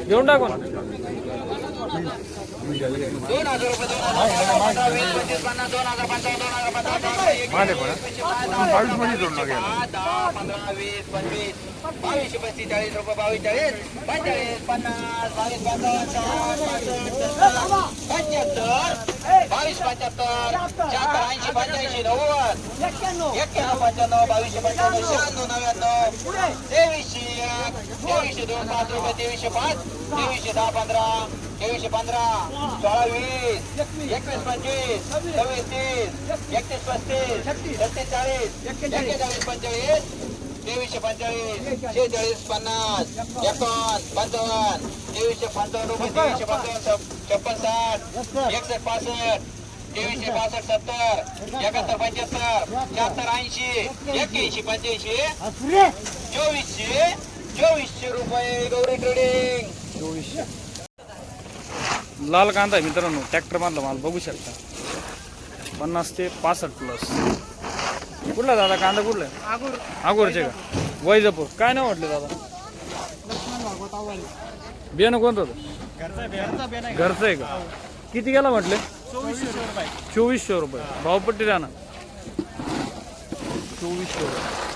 घेऊन टाकू ना. 22 45 रुपये 42 45 50 22 75 75 85 90 91 95 22 23 2 5 रुपये 23 5 23 10 15 23 15 16 20 21 25 26 30 31 35 37 41 45 23 45 46 50 51 55 23 55 रुपये 23 55 56 60 61 65 23 62 70 71 75 74 80 81 85 2400 रुपये गौरी ट्रेडिंग. 2400 लाल कांदा आहे मित्रांनो. ट्रॅक्टर मधला माल बघू शकता. 50 ते 65 प्लस. कुठला दादा कांदा कुठला आहे? आगोरचे का? वैजापूर. काय नाव म्हटलं दादा? बियाणं कोणतं होतं? घरचं आहे का? किती गेला म्हटले? 2400 रुपये. भावपट्टी द्या ना. 2400 रुपये.